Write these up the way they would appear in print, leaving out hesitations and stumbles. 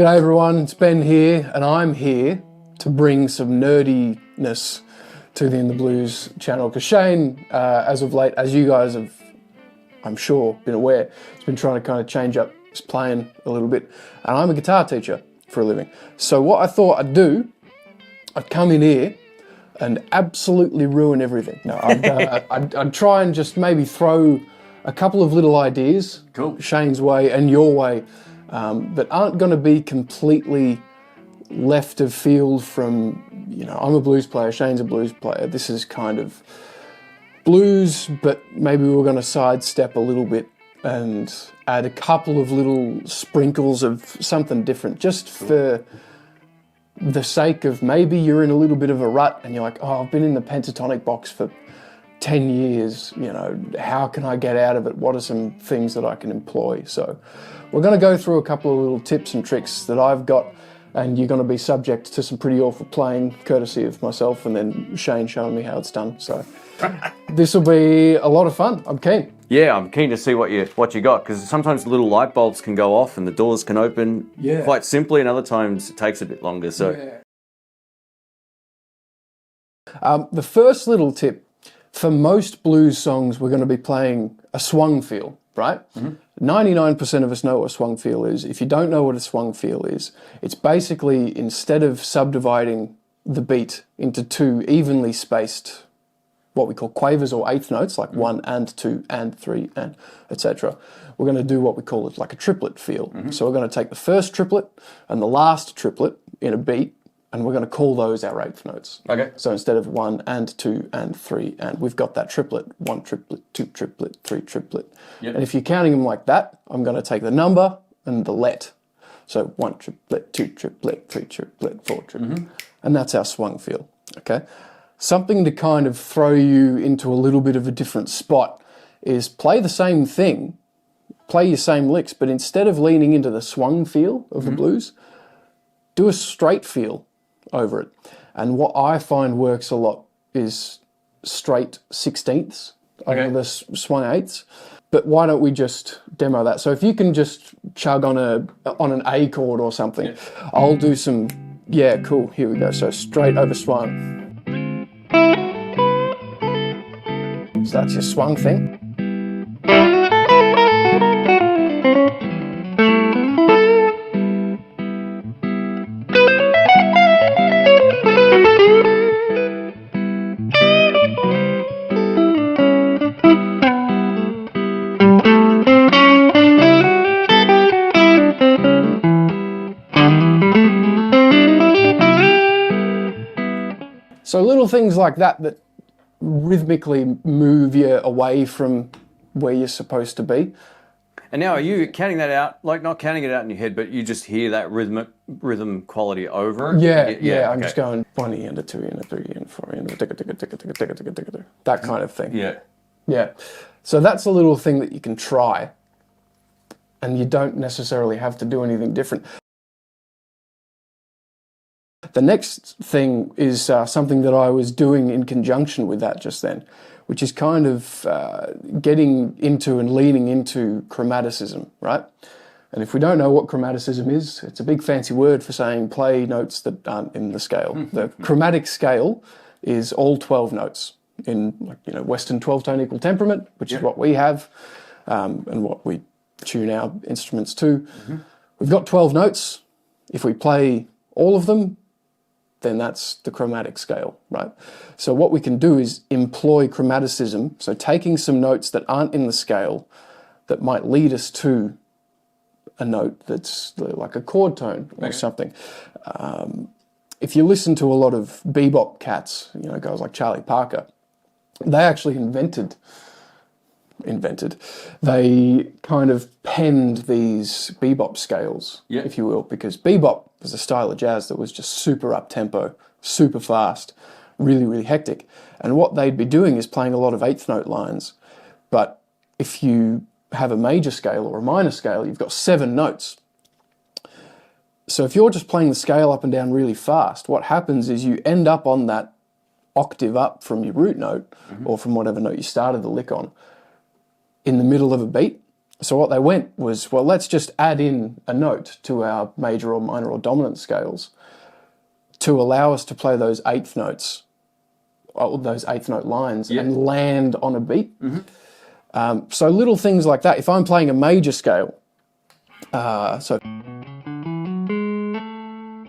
G'day everyone, it's Ben here, and I'm here to bring some nerdiness to the In the Blues channel, because Shane, as of late, as you guys have, I'm sure, been aware, has been trying to kind of change up his playing a little bit, and I'm a guitar teacher for a living. So what I thought I'd do, I'd come in here and absolutely ruin everything. No, I'd try and just maybe throw a couple of little ideas, cool, Shane's way and your way, that aren't going to be completely left of field from, you know, I'm a blues player, Shane's a blues player. This is kind of blues, but maybe we're going to sidestep a little bit and add a couple of little sprinkles of something different, just for the sake of maybe you're in a little bit of a rut and you're like, oh, I've been in the Pentatonic box for 10 years, you know, how can I get out of it? What are some things that I can employ? So we're going to go through a couple of little tips and tricks that I've got, and you're going to be subject to some pretty awful playing, courtesy of myself and then Shane showing me how it's done. So this will be a lot of fun. I'm keen. Yeah, I'm keen to see what you got, because sometimes little light bulbs can go off and the doors can open quite simply, and other times it takes a bit longer. So the first little tip, for most blues songs, we're going to be playing a swung feel, right? 99% of us know what a swung feel is. If you don't know what a swung feel is, it's basically, instead of subdividing the beat into two evenly spaced, what we call quavers or eighth notes, like 1 and 2 and 3 and etc., we're going to do what we call it like a triplet feel. So we're going to take the first triplet and the last triplet in a beat, and we're going to call those our eighth notes. Okay. So instead of 1 and 2 and 3, and we've got that triplet, 1 triplet, 2 triplet, 3 triplet. And if you're counting them like that, I'm going to take the number and the let. So 1 triplet, 2 triplet, 3 triplet, 4 triplet. And that's our swung feel, okay? Something to kind of throw you into a little bit of a different spot is play the same thing, play your same licks, but instead of leaning into the swung feel of the blues, do a straight feel over it. And what I find works a lot is straight 16ths over the swung eighths. But why don't we just demo that? So if you can just chug on an A chord or something, I'll do some, cool, here we go. So straight over swung. So that's your swung thing. So little things like that that rhythmically move you away from where you're supposed to be. And now, are you counting that out, like not counting it out in your head, but you just hear that rhythm quality over it? Yeah, I'm just going 1 E and a 2 E and a 3 E and a 4 E and a that kind of thing. Yeah. So that's a little thing that you can try, and you don't necessarily have to do anything different. The next thing is something that I was doing in conjunction with that just then, which is kind of getting into and leaning into chromaticism, right? And if we don't know what chromaticism is, it's a big fancy word for saying play notes that aren't in the scale. The chromatic scale is all 12 notes in, like, you know, Western 12-tone equal temperament, which is what we have, and what we tune our instruments to. We've got 12 notes. If we play all of them, then that's the chromatic scale, right? So what we can do is employ chromaticism, so taking some notes that aren't in the scale that might lead us to a note that's like a chord tone or something. If you listen to a lot of bebop cats, you know, guys like Charlie Parker, they actually they kind of penned these bebop scales, if you will, because bebop was a style of jazz that was just super up-tempo, super fast, really, really hectic. And what they'd be doing is playing a lot of eighth note lines. But if you have a major scale or a minor scale, you've got 7 notes. So if you're just playing the scale up and down really fast, what happens is you end up on that octave up from your root note, or from whatever note you started the lick on, in the middle of a beat, So what they went was, well, let's just add in a note to our major or minor or dominant scales to allow us to play those eighth notes, or those eighth note lines, and land on a beat. So little things like that. If I'm playing a major scale, so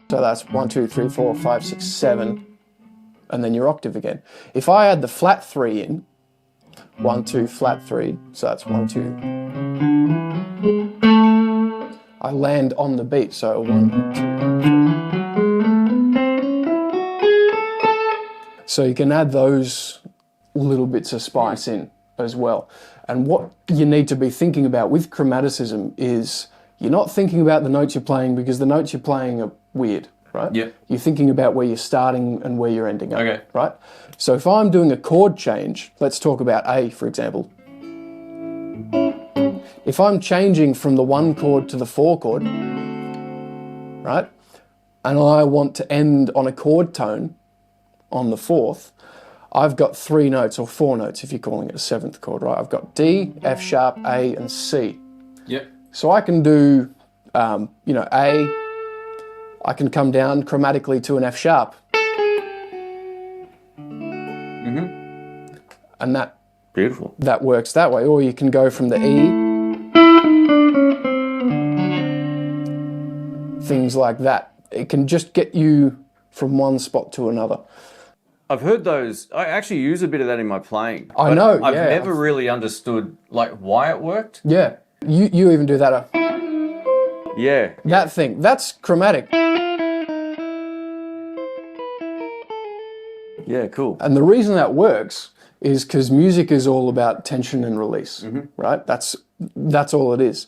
that's 1, 2, 3, 4, 5, 6, 7, and then your octave again. If I add the flat 3 in, 1, 2, flat 3, so that's 1, 2. I land on the beat, so 1, 2. So you can add those little bits of spice in as well. And what you need to be thinking about with chromaticism is you're not thinking about the notes you're playing because the notes you're playing are weird, right? Yeah. You're thinking about where you're starting and where you're ending up, Okay. right? So if I'm doing a chord change, let's talk about A, for example. If I'm changing from the 1 chord to the 4 chord, right, and I want to end on a chord tone on the 4th, I've got 3 notes, or 4 notes if you're calling it a 7th chord, right? I've got D, F sharp, A, and C. Yep. So I can do, A, I can come down chromatically to an F sharp. And that Beautiful. That works that way. Or you can go from the E, things like that. It can just get you from one spot to another. I've heard those. I actually use a bit of that in my playing. I know, I've yeah. never really understood like why it worked. Yeah, you even do that. Yeah. That thing, that's chromatic. Yeah, cool. And the reason that works is because music is all about tension and release, right? That's all it is.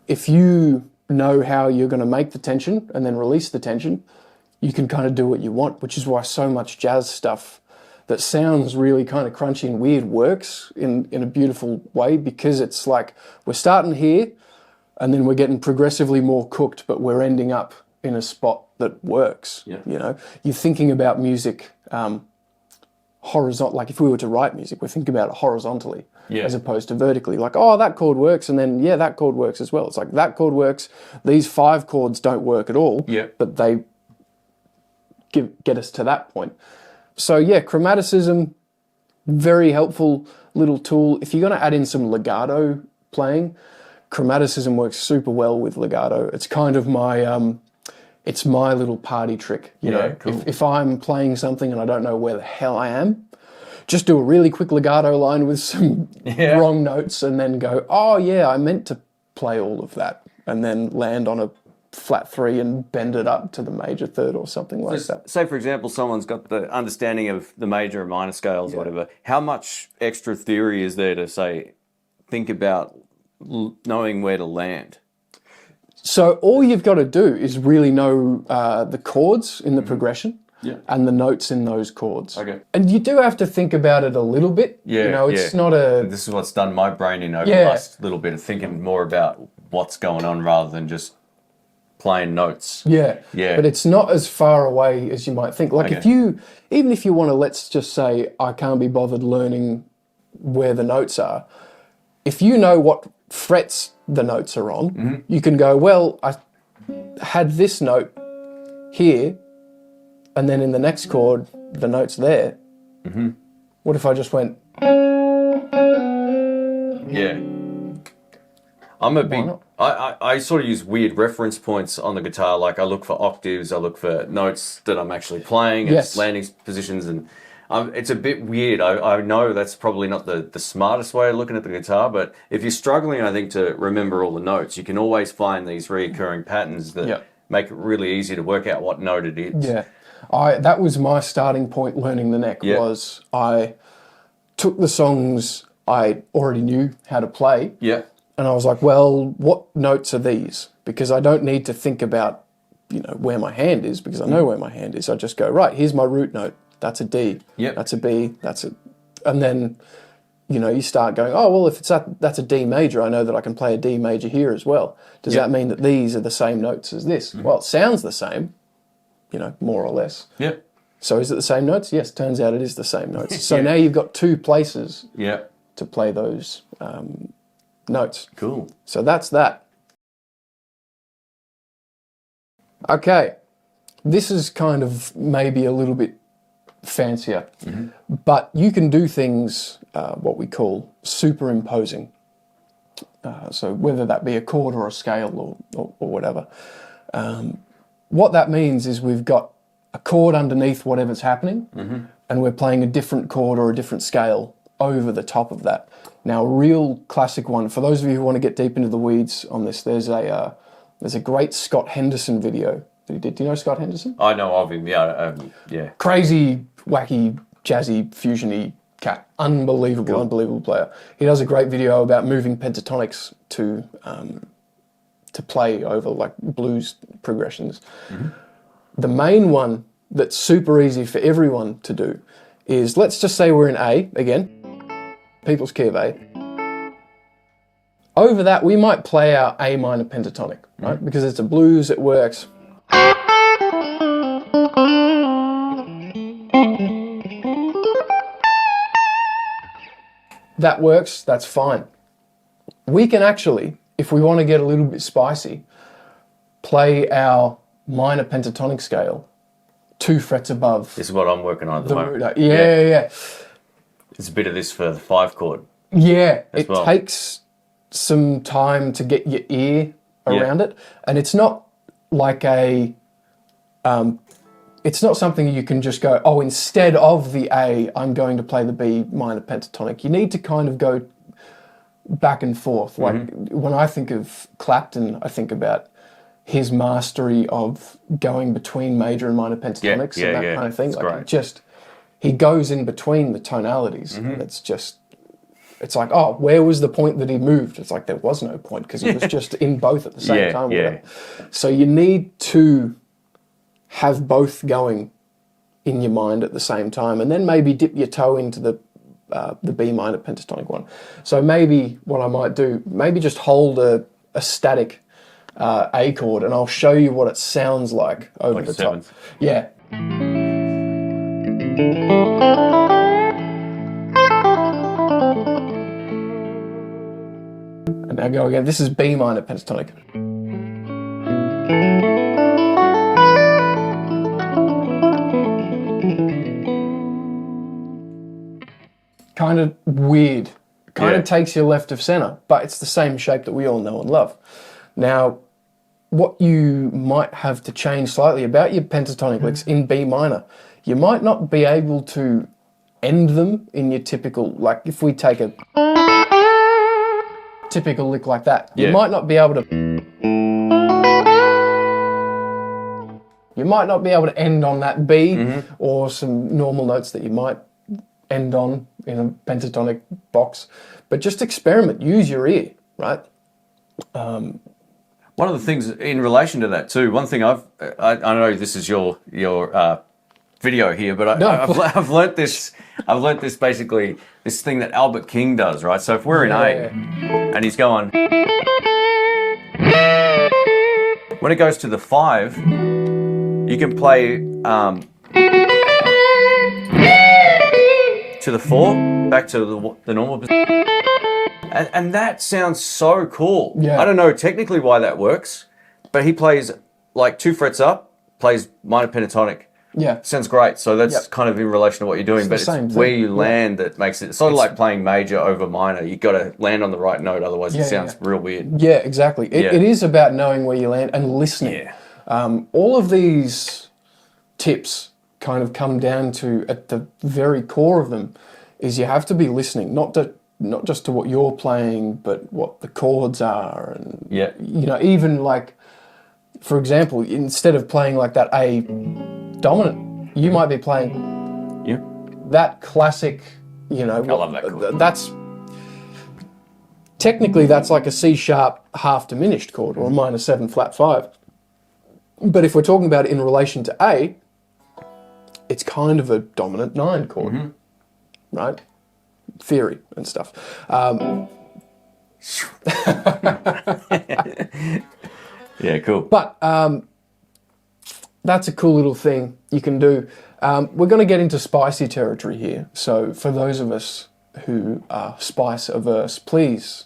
If you know how you're going to make the tension and then release the tension, you can kind of do what you want, which is why so much jazz stuff that sounds really kind of crunchy and weird works in a beautiful way, because it's like we're starting here and then we're getting progressively more cooked, but we're ending up in a spot that works. Yeah. You know, you're thinking about music horizontal. Like if we were to write music, we're thinking about it horizontally as opposed to vertically. Like, oh, that chord works, and then that chord works as well. It's like that chord works. These 5 chords don't work at all. Yeah. But they get us to that point. So yeah, chromaticism, very helpful little tool. If you're going to add in some legato playing, chromaticism works super well with legato. It's kind of my it's my little party trick, you know. Cool. If I'm playing something and I don't know where the hell I am, just do a really quick legato line with some wrong notes and then go, oh yeah, I meant to play all of that, and then land on a flat 3 and bend it up to the major third or something like that. Say, for example, someone's got the understanding of the major and minor scales or whatever. How much extra theory is there to, say, think about knowing where to land? So all you've got to do is really know the chords in the progression and the notes in those chords. Okay. And you do have to think about it a little bit. Yeah, you know, it's not a... This is what's done my brain in over the last little bit of thinking more about what's going on rather than just playing notes. Yeah. But it's not as far away as you might think. Like even if you want to, let's just say, I can't be bothered learning where the notes are, if you know what frets the notes are on, you can go, well, I had this note here, and then in the next chord, the note's there. What if I just went... Yeah. I'm a big... I sort of use weird reference points on the guitar. Like I look for octaves, I look for notes that I'm actually playing, and landing positions, and it's a bit weird. I know that's probably not the smartest way of looking at the guitar, but if you're struggling, I think, to remember all the notes, you can always find these recurring patterns that make it really easy to work out what note it is. Yeah. That was my starting point learning the neck, was I took the songs I already knew how to play, and I was like, well, what notes are these? Because I don't need to think about, where my hand is, because I know where my hand is. I just go, right, here's my root note. That's a D. That's a B. And then, you start going, oh, well, if that's a D major, I know that I can play a D major here as well. Does that mean that these are the same notes as this? Well, it sounds the same, more or less. So is it the same notes? Yes, turns out it is the same notes. So now you've got 2 places to play those notes. Cool. So that's that. Okay, this is kind of maybe a little bit fancier, but you can do things what we call superimposing. So whether that be a chord or a scale or whatever. What that means is we've got a chord underneath whatever's happening, and we're playing a different chord or a different scale over the top of that. Now, a real classic one, for those of you who want to get deep into the weeds on this, there's a great Scott Henderson video that he did. Do you know Scott Henderson? I know of him, yeah. Crazy, wacky, jazzy, fusiony cat. Unbelievable player. He does a great video about moving pentatonics to play over like blues progressions. The main one that's super easy for everyone to do is, let's just say we're in A again, people's key of A. Over that, we might play our A minor pentatonic, right? Because it's a blues, it works. That works, that's fine. We can actually, if we want to get a little bit spicy, play our minor pentatonic scale 2 frets above. This is what I'm working on at the moment. Yeah. It's a bit of this for the 5 chord. Yeah, it takes some time to get your ear around it, and it's not like it's not something you can just go, oh, instead of the A, I'm going to play the B minor pentatonic. You need to kind of go back and forth. Like when I think of Clapton, I think about his mastery of going between major and minor pentatonics and that kind of thing. Like he goes in between the tonalities, and it's like, oh, where was the point that he moved? It's like there was no point because he was just in both at the same time. So you need to have both going in your mind at the same time, and then maybe dip your toe into the B minor pentatonic one. So maybe what I might do, maybe just hold a static A chord, and I'll show you what it sounds like over the top. Yeah. And now go again. This is B minor pentatonic. Kind of weird. Kind of takes you left of center, but it's the same shape that we all know and love. Now, what you might have to change slightly about your pentatonic licks in B minor, you might not be able to end them in your typical, like if we take a typical lick like that, you might not be able to end on that B or some normal notes that you might end on in a pentatonic box, but just experiment, use your ear, right? One of the things in relation to that too, one thing I know this is your video here, but I've learnt this basically, this thing that Albert King does, right? So if we're in A and he's going, when it goes to the 5, you can play to the 4, back to the normal position. And that sounds so cool. Yeah. I don't know technically why that works, but he plays like 2 frets up, plays minor pentatonic. Yeah. Sounds great. So that's kind of in relation to what you're doing, but it's where you land that makes it, it's sort of like playing major over minor. You've got to land on the right note, otherwise it sounds real weird. Yeah, exactly. It is about knowing where you land and listening. Yeah. All of these tips kind of come down to, at the very core of them, is you have to be listening, not just to what you're playing, but what the chords are, and you know, even like, for example, instead of playing like that A dominant, you might be playing that classic, you know, I love that chord. That's technically that's like a C sharp half diminished chord or a minor 7 flat 5. But if we're talking about it in relation to A, it's kind of a dominant 9 chord, right? Theory and stuff. Yeah, cool. But that's a cool little thing you can do. We're going to get into spicy territory here. So for those of us who are spice averse, please,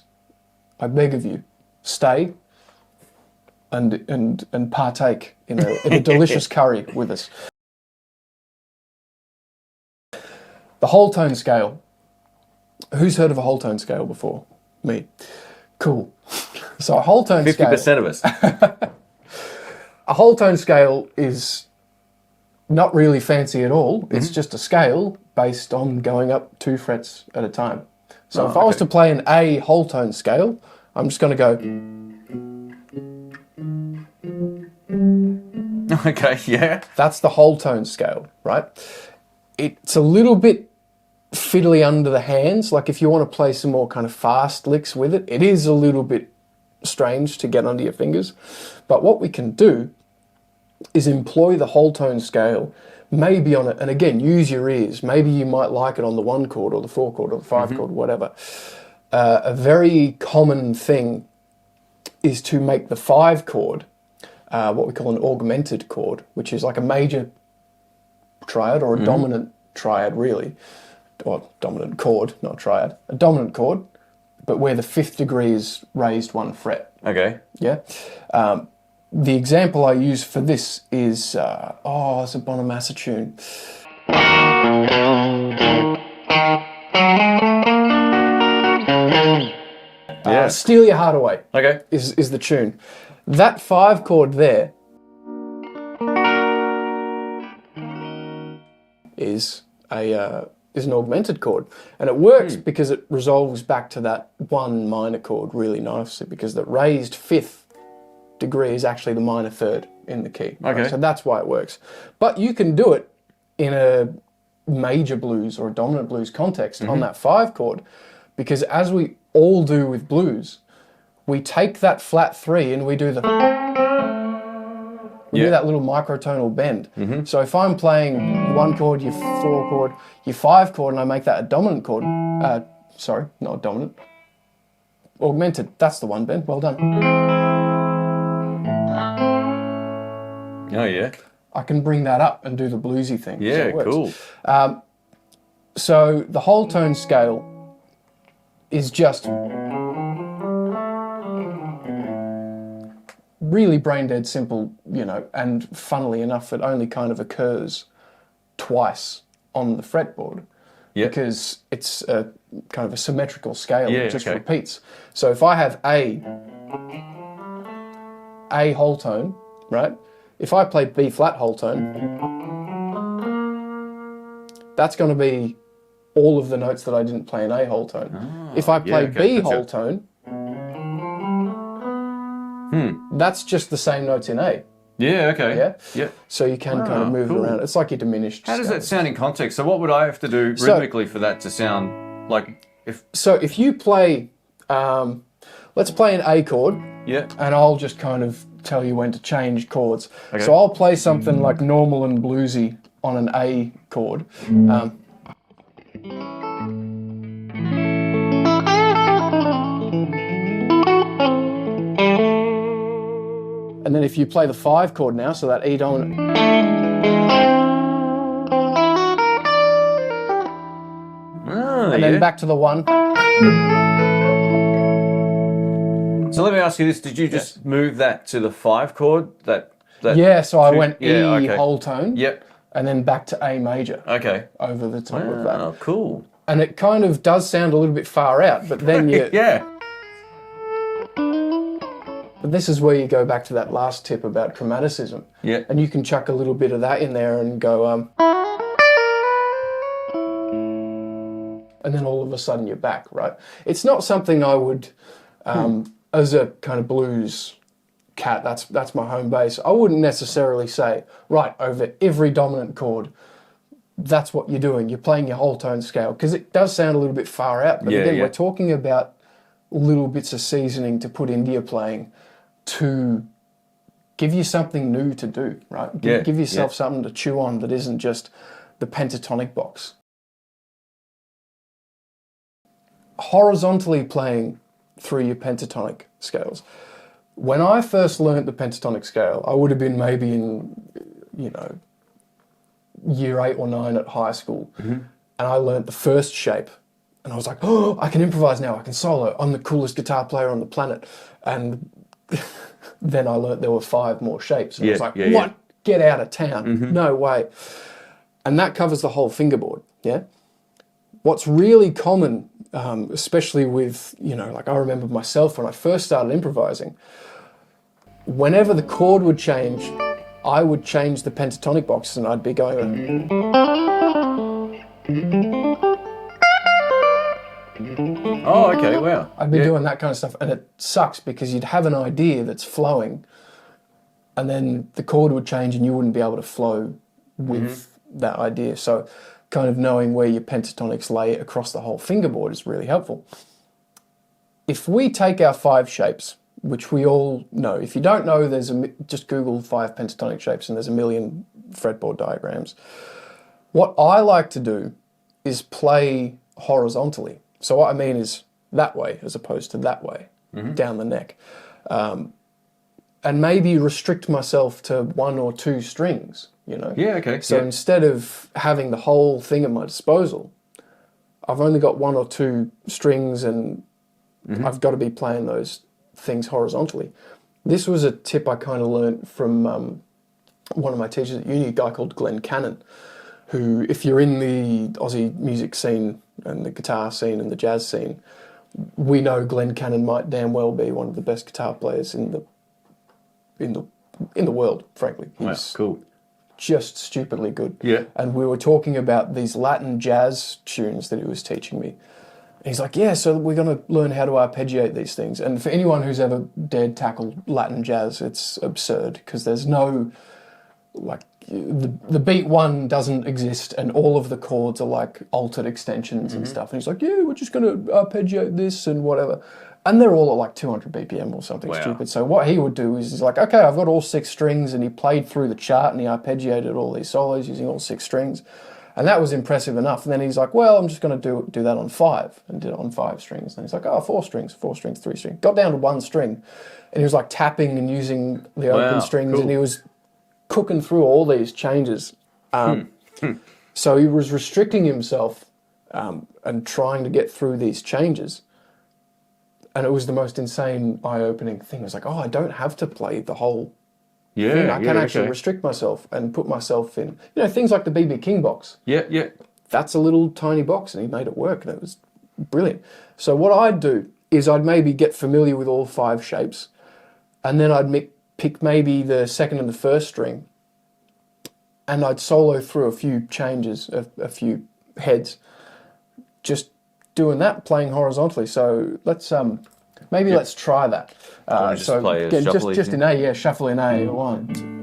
I beg of you, stay and partake in a delicious curry with us. The whole tone scale. Who's heard of a whole tone scale before? Me. Cool. So a whole tone 50% scale. 50% of us. A whole tone scale is not really fancy at all. It's just a scale based on going up 2 frets at a time. So if I was to play an A whole tone scale, I'm just going to go. Okay, yeah. That's the whole tone scale, right? It's a little bit fiddly under the hands. Like if you want to play some more kind of fast licks with it, it is a little bit strange to get under your fingers. But what we can do is employ the whole tone scale, maybe on it, and again, use your ears. Maybe you might like it on the 1 chord or the 4 chord or the 5 chord, whatever. A very common thing is to make the 5 chord what we call an augmented chord, which is like a major triad or a dominant triad, really. Or dominant chord, not triad. A dominant chord, but where the 5th degree is raised 1 fret. Okay. Yeah. The example I use for this is, it's a Bonamassa tune. Steal Your Heart Away. Okay. Is the tune. That 5 chord there is an augmented chord, and it works because it resolves back to that 1 minor chord really nicely, because the raised 5th degree is actually the minor 3rd in the key. Okay. Right? So that's why it works. But you can do it in a major blues or a dominant blues context on that 5 chord, because as we all do with blues, we take that flat 3 and we do the... We do that little microtonal bend. So if I'm playing 1 chord, your 4 chord, your 5 chord, and I make that a dominant chord, sorry, not dominant, augmented, that's the one, Ben, well done. Oh, yeah. I can bring that up and do the bluesy thing. Yeah, so cool. So the whole tone scale is just really brain dead simple, and funnily enough, it only kind of occurs twice on the fretboard because it's a kind of a symmetrical scale that just repeats. So if I have A whole tone, right? If I play B flat whole tone, that's going to be all of the notes that I didn't play in A whole tone. If I play B whole tone, that's just the same notes in A. Yeah, okay. Yeah? So you can kind of move it around. It's like your diminished How does scale. that sound in context? So what would I have to do rhythmically for that to sound like... So if you play... let's play an A chord. Yeah. And I'll just kind of tell you when to change chords. Okay. So I'll play something like normal and bluesy on an A chord. And then if you play the 5 chord now, so that E dominant. And then back to the 1. So let me ask you this, did you just move that to the 5 chord? Yeah, so I went E whole tone. Yep. And then back to A major. Okay. Over the top of that. Oh, cool. And it kind of does sound a little bit far out, but then you... But this is where you go back to that last tip about chromaticism. Yeah. And you can chuck a little bit of that in there and go... and then all of a sudden you're back, right? It's not something I would... as a kind of blues cat, that's my home base. I wouldn't necessarily say, right, over every dominant chord, that's what you're doing. You're playing your whole tone scale, because it does sound a little bit far out. But again, we're talking about little bits of seasoning to put into your playing to give you something new to do, right? Give yourself something to chew on that isn't just the pentatonic box. Horizontally playing through your pentatonic scales. When I first learnt the pentatonic scale, I would have been maybe in, year 8 or 9 at high school. And I learnt the first shape And I was like, oh, I can improvise now. I can solo. I'm the coolest guitar player on the planet. And then I learned there were 5 more shapes. And I was like, what? Get out of town. No way. And that covers the whole fingerboard, yeah? What's really common, especially with, you know, like I remember myself when I first started improvising, whenever the chord would change, I would change the pentatonic box and I'd be going... Oh, okay, wow. I'd be doing that kind of stuff, and it sucks because you'd have an idea that's flowing, and then the chord would change and you wouldn't be able to flow with that idea. So kind of knowing where your pentatonics lay across the whole fingerboard is really helpful. If we take our 5 shapes, which we all know, if you don't know, just Google 5 pentatonic shapes and there's a million fretboard diagrams. What I like to do is play horizontally. So what I mean is that way as opposed to that way, down the neck. And maybe restrict myself to 1 or 2 strings, you know? Yeah, okay. So instead of having the whole thing at my disposal, I've only got 1 or 2 strings and I've got to be playing those things horizontally. This was a tip I kind of learned from one of my teachers at uni, a guy called Glenn Cannon, who, if you're in the Aussie music scene and the guitar scene and the jazz scene, we know Glenn Cannon might damn well be one of the best guitar players in the world, frankly. He's cool. Just stupidly good. Yeah. And we were talking about these Latin jazz tunes that he was teaching me. And he's like, yeah, so we're going to learn how to arpeggiate these things. And for anyone who's ever dared tackle Latin jazz, it's absurd because there's no, like, the beat 1 doesn't exist and all of the chords are like altered extensions and stuff. And he's like, yeah, we're just going to arpeggiate this and whatever. And they're all at like 200 BPM or something stupid. So what he would do is he's like, okay, I've got all 6 strings, and he played through the chart and he arpeggiated all these solos using all 6 strings. And that was impressive enough. And then he's like, well, I'm just going to do that on 5, and did it on 5 strings. And he's like, oh, 4 strings, 3 strings. Got down to 1 string. And he was like tapping and using the open strings, and he was cooking through all these changes. So he was restricting himself and trying to get through these changes. And it was the most insane, eye-opening thing. It was like, oh, I don't have to play the whole thing. I can actually restrict myself and put myself in, you know, things like the B.B. King box. Yeah. That's a little tiny box, and he made it work, and it was brilliant. So what I'd do is I'd maybe get familiar with all 5 shapes, and then I'd pick maybe the 2nd and the 1st string, and I'd solo through a few changes, a few heads, just doing that, playing horizontally. So let's let's try that. So play just in A, shuffle in A. 1, 2.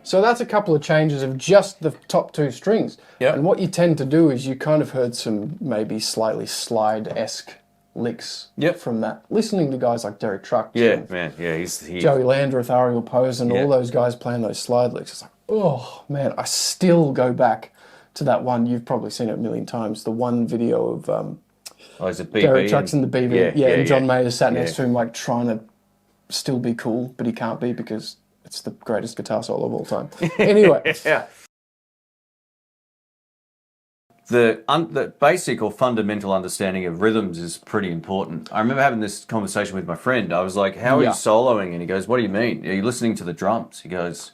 So that's a couple of changes of just the top 2 strings. Yep. And what you tend to do is you kind of heard some maybe slightly slide-esque licks from that. Listening to guys like Derek Trucks. He's Joey Landreth, Ariel Posen, all those guys playing those slide licks. It's like, oh, man, I still go back to that one. You've probably seen it a million times. The one video of is it BB Derek Trucks and the BB. And John Mayer sat next to him like trying to still be cool, but he can't be because it's the greatest guitar solo of all time. Anyway. The basic or fundamental understanding of rhythms is pretty important. I remember having this conversation with my friend. I was like, how are you soloing? And he goes, what do you mean? Are you listening to the drums? He goes,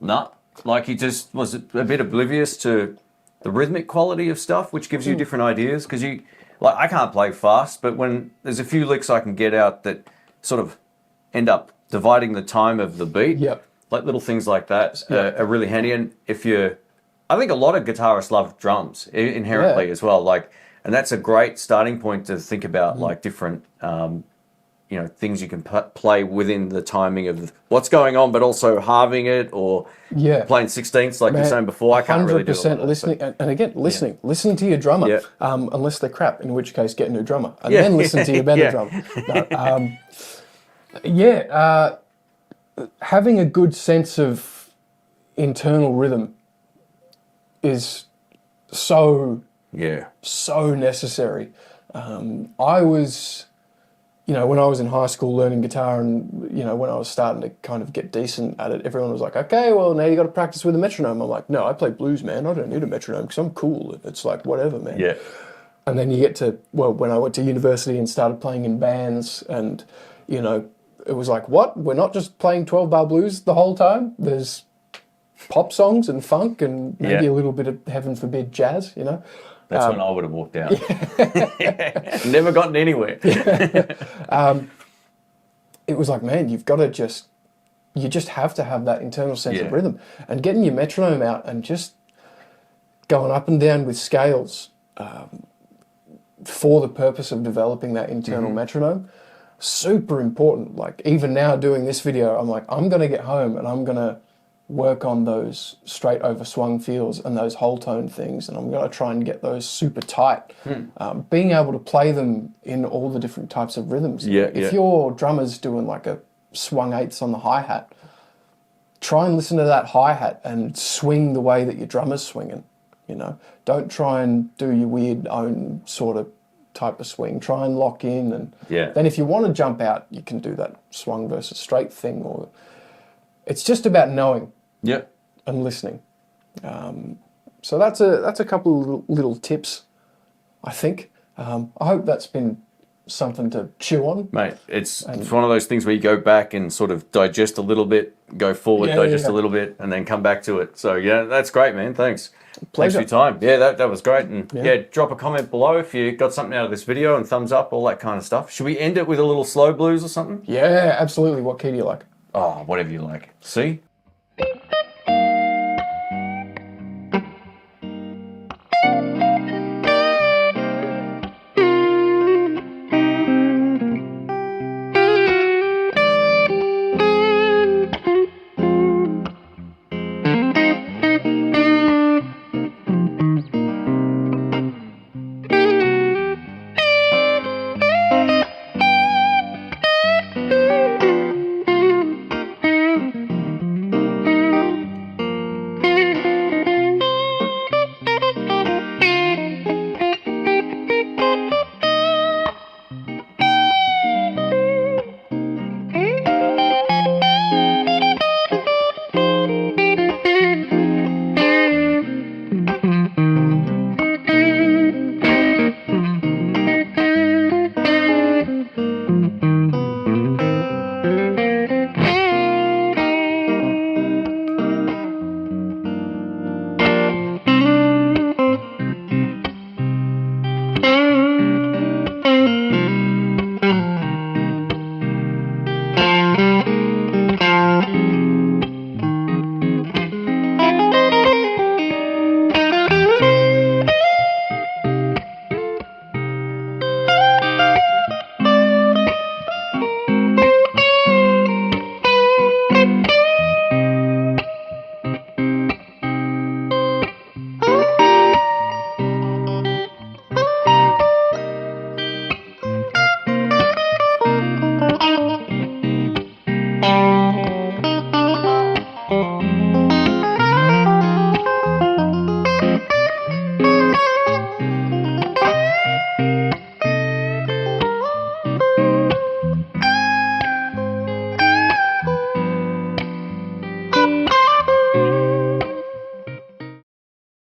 nah. Like he just was a bit oblivious to the rhythmic quality of stuff, which gives you different ideas. Because like I can't play fast, but when there's a few licks I can get out that sort of end up dividing the time of the beat. Yep. Like little things like that are really handy. And I think a lot of guitarists love drums inherently as well. Like, and that's a great starting point to think about like different, things you can play within the timing of what's going on, but also halving it or playing sixteenths like you're saying before. I can't really do 100% listening, and again, listening to your drummer, unless they're crap, in which case get a new drummer, and then listen to your better drummer. No, having a good sense of internal rhythm is so necessary. I was, when I was in high school learning guitar and, when I was starting to kind of get decent at it, everyone was like, okay, well, now you got to practice with a metronome. I'm like, no, I play blues, man. I don't need a metronome because I'm cool. It's like, whatever, man. Yeah. And then you get to, when I went to university and started playing in bands and, it was like, what? We're not just playing 12-bar blues the whole time? There's pop songs and funk and maybe a little bit of, heaven forbid, jazz, That's when I would have walked out. Never gotten anywhere. It was like, man, you just have to have that internal sense of rhythm. And getting your metronome out and just going up and down with scales for the purpose of developing that internal metronome, super important. Like even now doing this video, I'm like, I'm going to get home and I'm going to work on those straight over swung feels and those whole tone things, and I'm going to try and get those super tight. Being able to play them in all the different types of rhythms. If your drummer's doing like a swung eighths on the hi-hat, try and listen to that hi-hat and swing the way that your drummer's swinging. Don't try and do your weird own sort of type of swing. Try and lock in, and then if you want to jump out, you can do that swung versus straight thing. Or it's just about knowing and listening. So that's a couple of little tips, I think. I hope that's been something to chew on. Mate, it's one of those things where you go back and sort of digest a little bit, go forward, digest a little bit, and then come back to it. So that's great, man. Thanks. Pleasure. Thanks for your time. Yeah, that was great. And drop a comment below if you got something out of this video, and thumbs up, all that kind of stuff. Should we end it with a little slow blues or something? Yeah, absolutely. What key do you like? Oh, whatever you like. See?